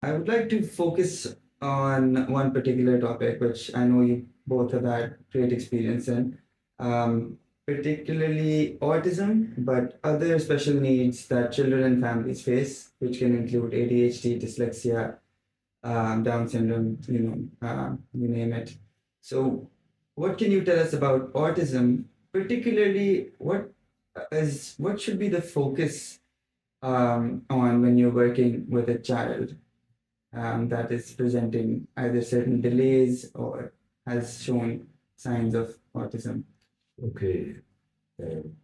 I would like to focus on one particular topic, which I know you both have had great experience in, particularly autism, but other special needs that children and families face, which can include ADHD, dyslexia, Down syndrome, you name it. So, what can you tell us about autism? Particularly, what should be the focus on when you're working with a child that is presenting either certain delays or has shown signs of autism? Okay,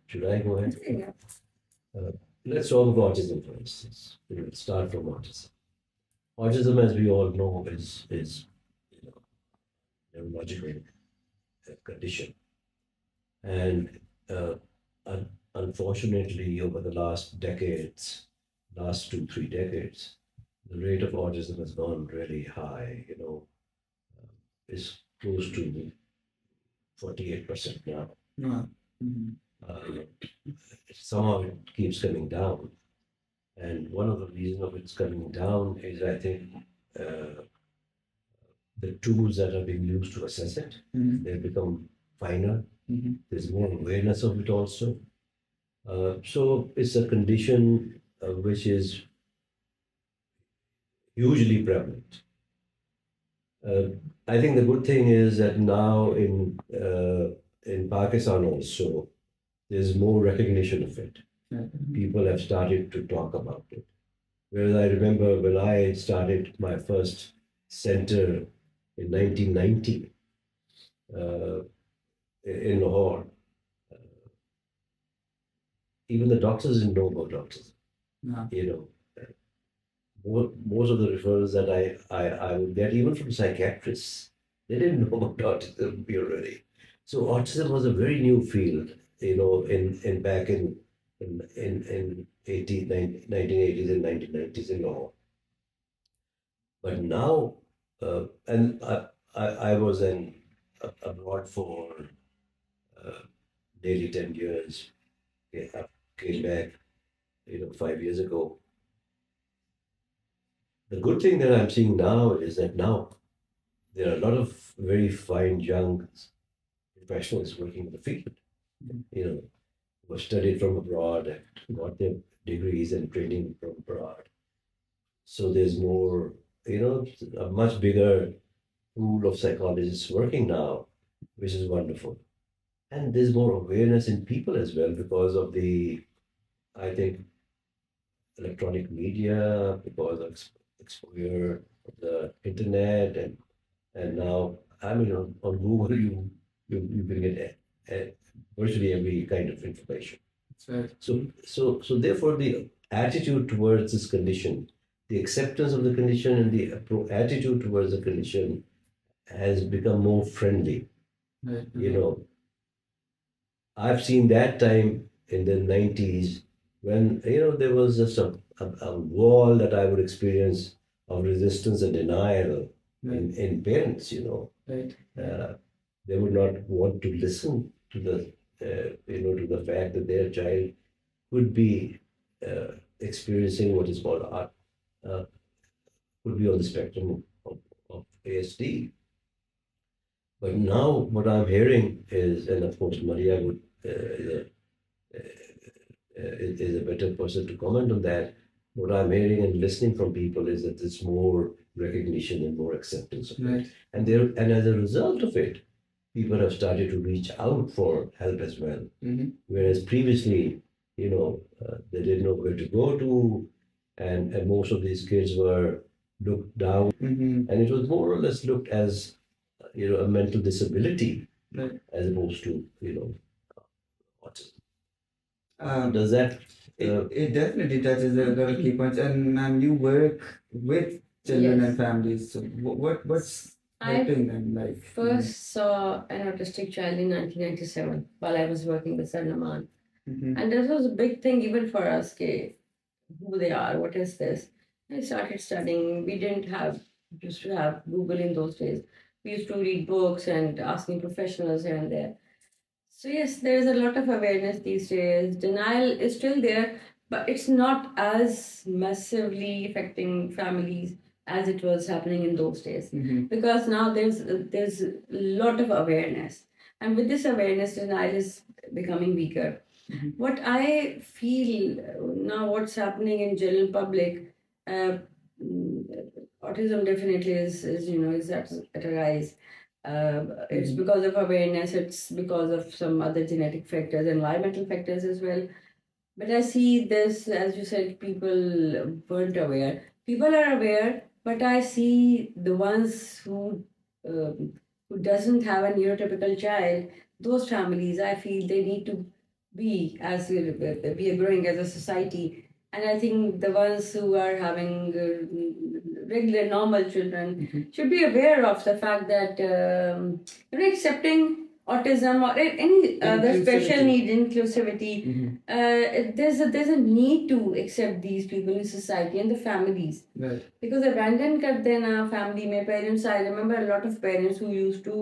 should I go ahead? Yeah. Uh, let's talk about autism for instance. We'll start from autism. Autism, as we all know, is you know, neurological condition, and unfortunately, over the last decades, last 2 3 decades, the rate of autism has gone really high. Is close to 48% now. No. Mhm. Uh, Somehow it keeps coming down. And one of the reasons of its coming down is, I think, uh, the tools that are being used to assess it, Mhm. they become finer. Mhm. There's more awareness of it also. So it's a condition which is hugely prevalent. Uh, I think the good thing is that now in Pakistan also, there's more recognition of it. Mhm. People have started to talk about it. Whereas I remember when I started my first center in 1990 uh, in Lahore, even the doctors didn't know about autism. No. You know, most of the referrals that I would get, even from psychiatrists, they didn't know about autism already. So autism was a very new field, in back in 1980s and 1990s in Lahore. But now, and I was abroad for uh, nearly 10 years. I came back, 5 years ago. The good thing that I'm seeing now is that now there are a lot of very fine young professionals working in the field, Mhm. who have studied from abroad and got their degrees and training from abroad. So there's more, a much bigger pool of psychologists working now, which is wonderful. And there's more awareness in people as well because of the, I think, electronic media, because of exposure of the internet, and now, I mean, on Google, you can get virtually every kind of information. That's right. So therefore, the attitude towards this condition, the acceptance of the condition, and the attitude towards the condition has become more friendly. Right. You know, I've seen that time in the 90s when, there was just a wall that I would experience of resistance and denial Right. in parents, Right. Uh, they would not want to listen to to the fact that their child could be experiencing what is called art, uh, could be on the spectrum of ASD. But now what I'm hearing is, and of course Maria would is a better person to comment on that. What I'm hearing and listening from people is that there's more recognition and more acceptance of it. Right. And as a result of it, people have started to reach out for help as well. Mm-hmm. Whereas previously, they didn't know where to go to, and most of these kids were looked down, Mm-hmm. and it was more or less looked as, a mental disability Right. as opposed to, autism. Um, Does that? it definitely touches a lot of key points, and you work with children and Yes. families. So what's I helping them like? first saw an autistic child in 1997 while I was working with Sir Nauman. Mm-hmm. And this was a big thing even for us, who they are, what is this? I started studying. We didn't have, used to have Google in those days. We used to read books and asking professionals here and there. So yes, there is a lot of awareness these days. Denial is still there, but it's not as massively affecting families as it was happening in those days. Mm-hmm. Because now there's a lot of awareness, and with this awareness, denial is becoming weaker. Mhm. What I feel now, what's happening in general public, uh, autism definitely is is at a rise. It's Mhm. because of awareness. It's because of some other genetic factors, environmental factors as well. But I see this, as you said, people weren't aware. People are aware, but I see the ones who doesn't have a neurotypical child. Those families, I feel they need to be, as we are growing as a society. And I think the ones who are having regular, normal children Mhm. should be aware of the fact that accepting autism or any other special Inclusivity. need, inclusivity, Mhm. there's a need to accept these people in society and the families, Right. because abandon kar dena family mein parents. I remember a lot of parents who used to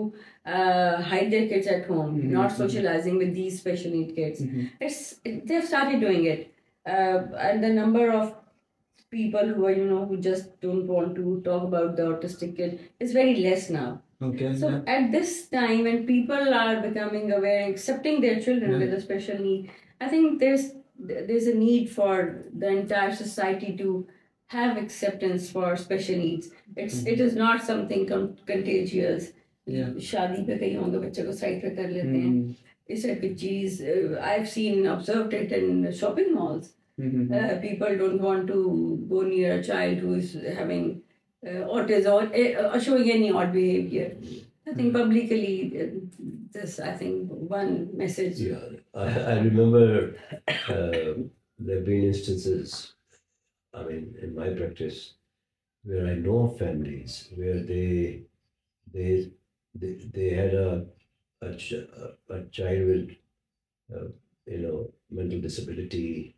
hide their kids at home, Mhm, not mhm. socializing with these special need kids. Mhm. They've started doing it, and the number of people who are who just don't want to talk about the autistic kid is very less now. Okay. So Yeah. at this time, when people are becoming aware and accepting their children with Yeah. a special need, I think there's a need for the entire society to have acceptance for special needs. It is not something contagious. Yeah. शादी पे कहीं होंगे बच्चे को side पे कर लेते हैं. Mhm. इस टाइप की चीज I've seen observed it in shopping malls. Mhm. People don't want to go near a child who is having autism or showing any odd behavior. I think publicly, this, I think, one message. Yeah, I remember there have been instances, I mean, in my practice, where I know families where they they had a child with mental disability,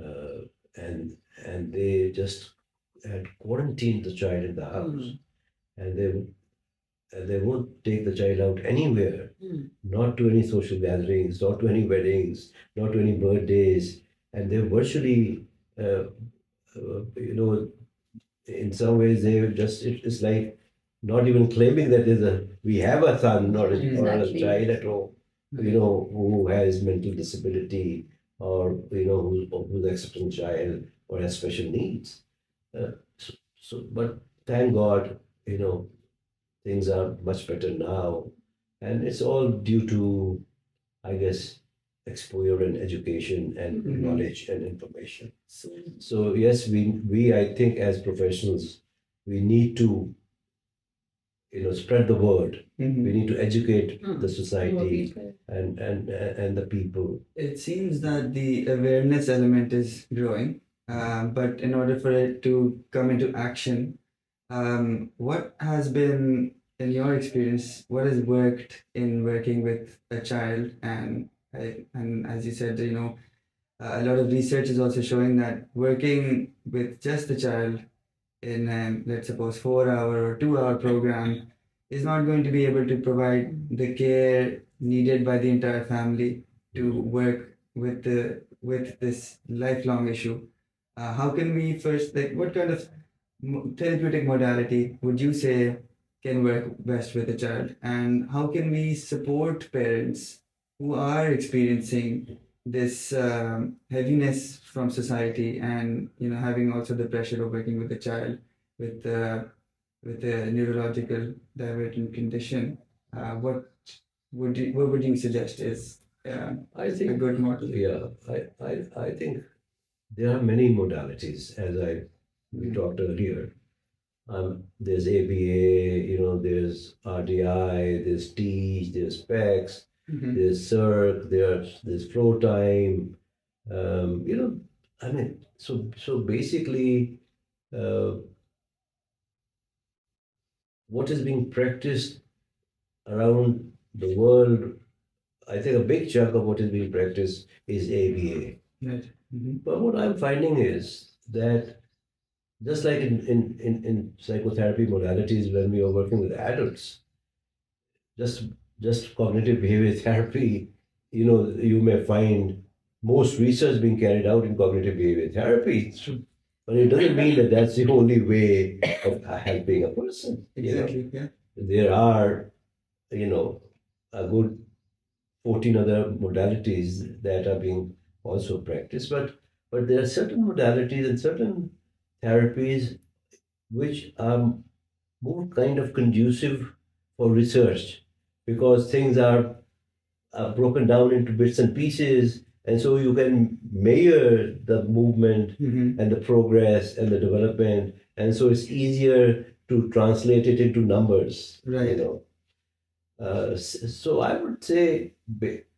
uh, and they just had quarantined the child in the house, and they won't take the child out anywhere, not to any social gatherings, not to any weddings, not to any birthdays, and they're virtually, you know, in some ways they just it's like not even claiming that we have a son or or a Exactly. child at home, who has mental disability or who's accepting child or has special needs. But thank God, things are much better now, and it's all due to, I guess, exposure and education and Mhm. knowledge and information. So yes, we I think as professionals, we need to spread the word. Mhm. We need to educate the More society people. and the people. It seems that the awareness element is growing, but in order for it to come into action, what has been, in your experience, what has worked in working with a child? And as you said, a lot of research is also showing that working with just the child in let's suppose 4 hour or 2 hour program is not going to be able to provide the care needed by the entire family to work with this lifelong issue. How can we first, like, what kind of therapeutic modality would you say can work best with a child, and how can we support parents who are experiencing this heaviness from society, and having also the pressure of working with a child with with a neurological divergent condition? What would you suggest is I a think, good model? yeah, I think there are many modalities, as we Mhm. talked earlier. There's ABA, there's RDI, there's TEACH, there's PECS, Mhm. there's CERC, there's flow time. I mean, so basically, uh, what is being practiced around the world, I think a big chunk of what is being practiced is ABA. Right. Mhm. But what I'm finding is that just like in psychotherapy modalities, when we are working with adults, just just cognitive behavior therapy, you may find most research being carried out in cognitive behavior therapy. It's true. But it doesn't mean that that's the only way of helping a person. Exactly. Yeah. There are, you know, a good 14 other modalities that are being also practiced, but there are certain modalities and certain therapies which are more kind of conducive for research because things are broken down into bits and pieces, and so you can measure the movement Mm-hmm. and the progress and the development, and so it's easier to translate it into numbers. Right. So I would say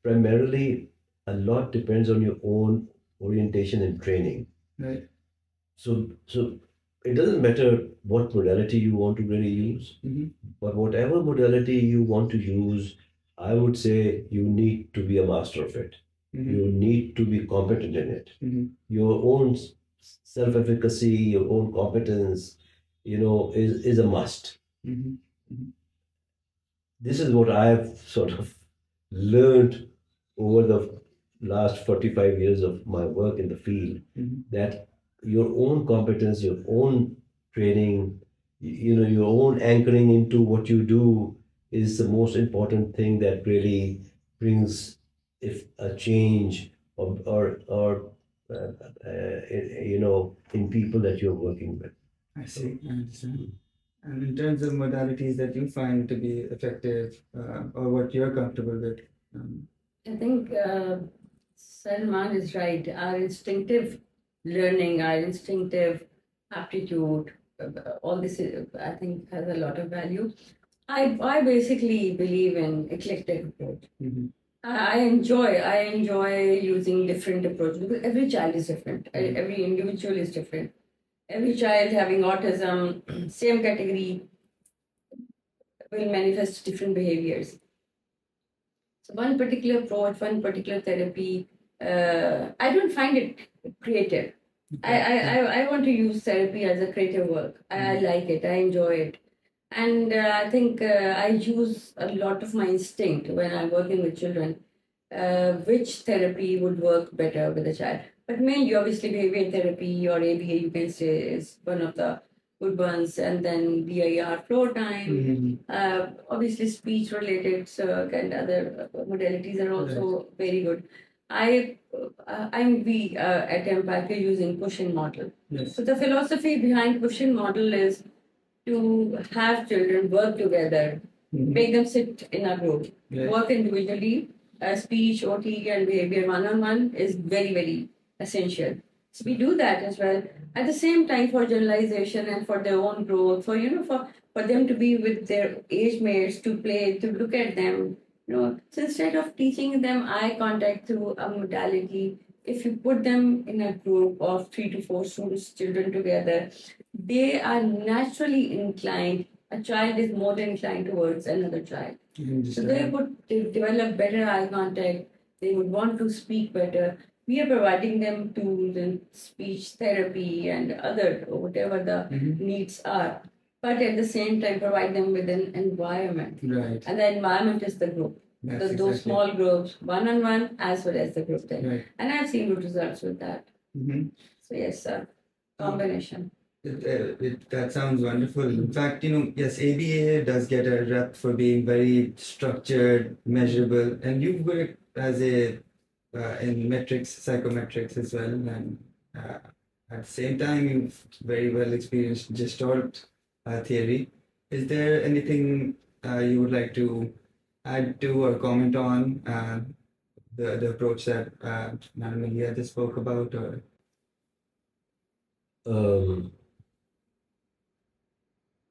primarily a lot depends on your own orientation and training. Right. So it doesn't matter what modality you want to really use, Mm-hmm. but whatever modality you want to use, I would say you need to be a master of it. Mm-hmm. You need to be competent in it. Mm-hmm. Your own self-efficacy, your own competence, is a must. Mm-hmm. Mm-hmm. This is what I've sort of learned over the last 45 years of my work in the field, Mm-hmm. that your own competence, your own training, your own anchoring into what you do is the most important thing that really brings if a change or in people that you're working with. I see. I understand. And in terms of modalities that you find to be effective, or what you're comfortable with, I think Salman is right. Our instinctive learning, our instinctive aptitude, all this, I think, has a lot of value. I basically believe in eclectic approach. mm-hmm. I enjoy using different approaches because every child is different. Mhm. Every individual is different. Every child having autism, same category, will manifest different behaviors. So one particular approach, one particular therapy, I don't find it creative. I want to use therapy as a creative work. I like it. I enjoy it. And I think I use a lot of my instinct when I'm working with children, which therapy would work better with a child. But mainly, obviously, behavior therapy or ABA, you can say, is one of the good ones. And then BIR, flow time. Mm-hmm. Obviously, speech related and other modalities are also very good. We at Empath are using push-in model. Yes. So the philosophy behind push-in model is to have children work together, Mm-hmm. make them sit in a group, Right. work individually. Speech, OT, and behavior one-on-one is very, very essential. So we do that as well. At the same time, for generalization and for their own growth, for them to be with their age mates, to play, to look at them. So instead of teaching them eye contact through a modality, if you put them in a group of 3 to 4 students, children together, they are naturally inclined. A child is more inclined towards another child. So they would develop better eye contact. They would want to speak better. We are providing them tools in speech therapy and other whatever the Mm-hmm. needs are. But at the same time, provide them with an environment. Right. And the environment is the group. That's Those exactly. small groups, one-on-one, as well as the group thing. Right. And I've seen good results with that. Mm-hmm. So yes, combination. That sounds wonderful. In fact, yes, ABA does get a rep for being very structured, measurable, and you've worked as in metrics, psychometrics as well, and at the same time, you've very well experienced Gestalt theory. Is there anything you would like to add to or comment on the approach that Maliha just spoke about, or?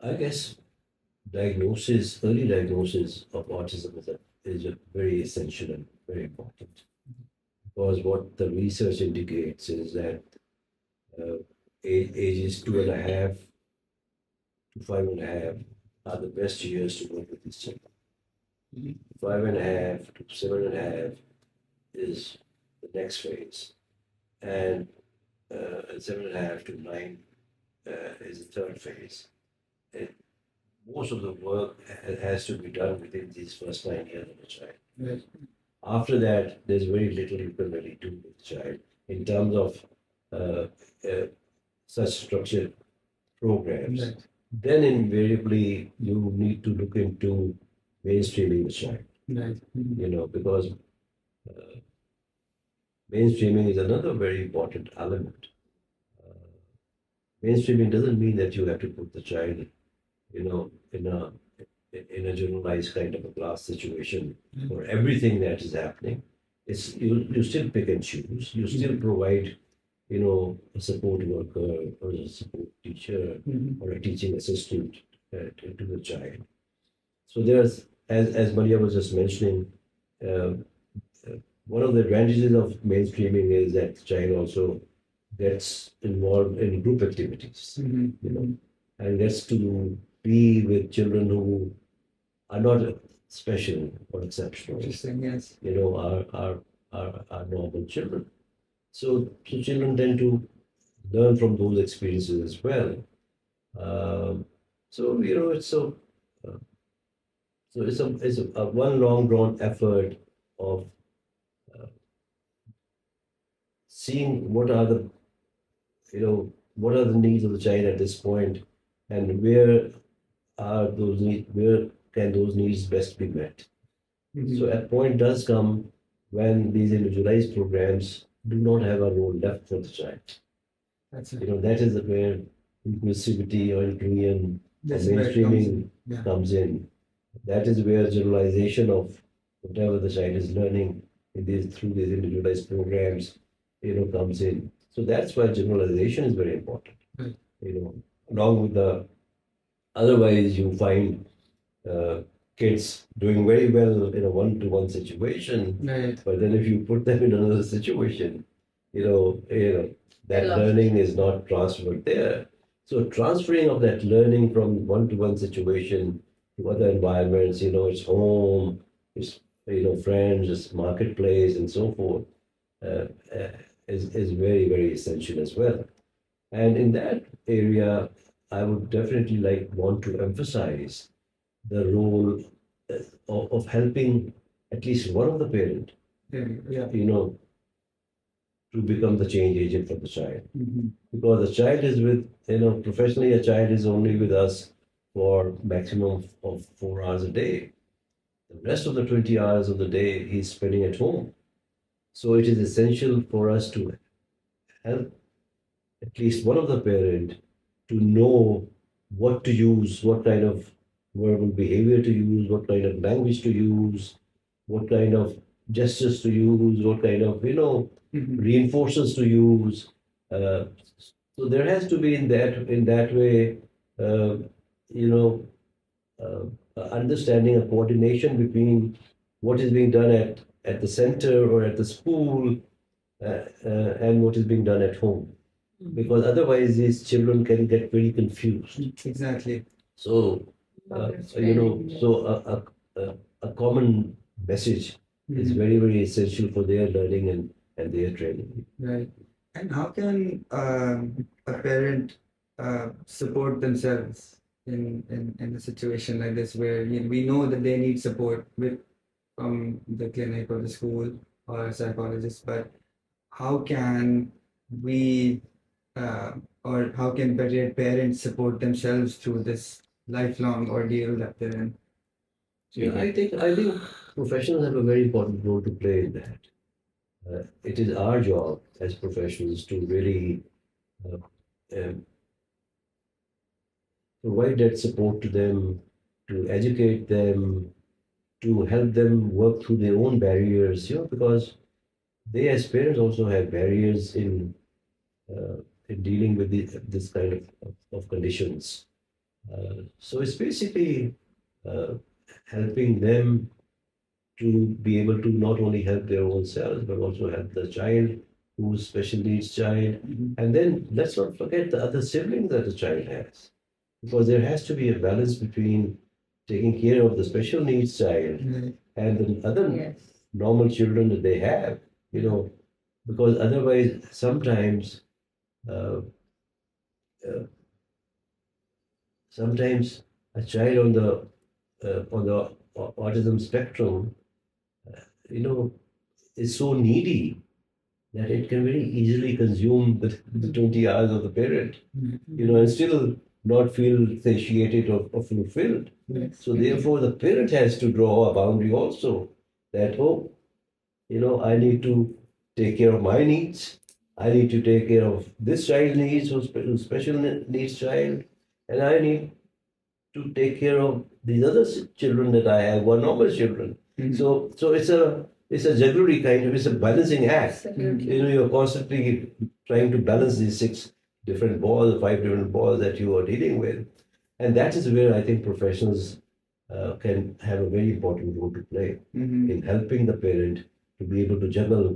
I guess early diagnosis of autism is a very essential and very important, because what the research indicates is that ages 2.5 to 5.5 are the best years to work with these children. 5.5 to 7.5 is the next phase, and 7.5 to 9 is the third phase. Most of the work has to be done within these first 9 years of a child. Yes. After that, there's very little you can really do with the child in terms of such structured programs, Right. then invariably you need to look into mainstreaming the child, Right. because uh, mainstreaming is another very important element. Uh, Mainstreaming doesn't mean that you have to put the child, in a generalized kind of a class situation for everything that is happening. It's you still pick and choose. You still provide, a support worker or a support teacher or a teaching assistant to the child. So there's, as Maria was just mentioning, uh, uh, one of the advantages of mainstreaming is that the child also gets involved in group activities, and gets to be with children who are not special or exceptional, Interesting. Yes. are normal children. So children tend to learn from those experiences as well. So it's uh, a one long drawn effort of uh, seeing what are the needs of the child at this point, and where can those needs best be met. So a point does come when these individualized programs do not have a role left for the child. That's it. That is where inclusivity or inclusion or That's where it comes in. mainstreaming Yeah. comes in. That is where generalization of whatever the child is learning through these individualized programs, comes in. So that's why generalization is very important. Right. Along with the otherwise you find uh, kids doing very well in a one-to-one situation, Right. but then if you put them in another situation, that lost. learning is not transferred there. So transferring of that learning from one-to-one situation to other environments, it's home, it's friends, it's marketplace, and so forth, uh, uh, is very very essential as well. And in that area, I would definitely want to emphasize the role of helping at least one of the parent, Yeah. Yeah. To become the change agent for the child. Mm-hmm. Because the child is professionally, a child is only with us for maximum of 4 hours a day. The rest of the 20 hours of the day he's spending at home. So it is essential for us to help at least one of the parent to know what to use, what kind of verbal behavior to use, what kind of language to use, what kind of gestures to use, what kind of reinforcers to use. Uh, so there has to be in that way, uh, you know, understanding a coordination between what is being done at the center or at the school, and what is being done at home, because otherwise these children can get very confused. Exactly. So, a common message is very, very essential for their learning and their training. Right. And how can a parent support themselves in a situation like this where we know that they need support from the clinic or the school or a psychologist, but how can we or how can parents support themselves through this lifelong ordeal that they're in? Yeah, I think professionals have a very important role to play in that. It is our job as professionals to really uh, um, provide that support to them, to educate them, to help them work through their own barriers, because they as parents also have barriers in dealing with this kind of conditions. So it's basically uh, helping them to be able to not only help their own selves, but also help the child who's special needs child. And then let's not forget the other siblings that the child has, because there has to be a balance between taking care of the special needs child Right. and the other Yes. normal children that they have, because otherwise uh, uh, sometimes a child on the autism spectrum, you know, is so needy that it can very easily consume the 20 hours of the parent, Mhm. and still not feel satiated or fulfilled. Yes. So therefore, the parent has to draw a boundary also that, oh, I need to take care of my needs. I need to take care of this child needs, who's special needs child, and I need to take care of these other children that I have, who are normal children. Mhm. So it's a jugglery kind of, it's a balancing act. Absolutely. You're constantly trying to balance these 6 different balls, 5 different balls that you are dealing with, and that is where I think professionals can have a very important role to play Mhm. in helping the parent to be able to juggle.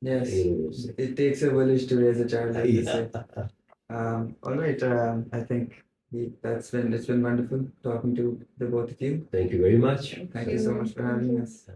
Yes, those it takes a village to raise a child, as they say. Yeah. All right. I think it's been wonderful talking to the both of you. Thank you very much. Thank you so much for having us.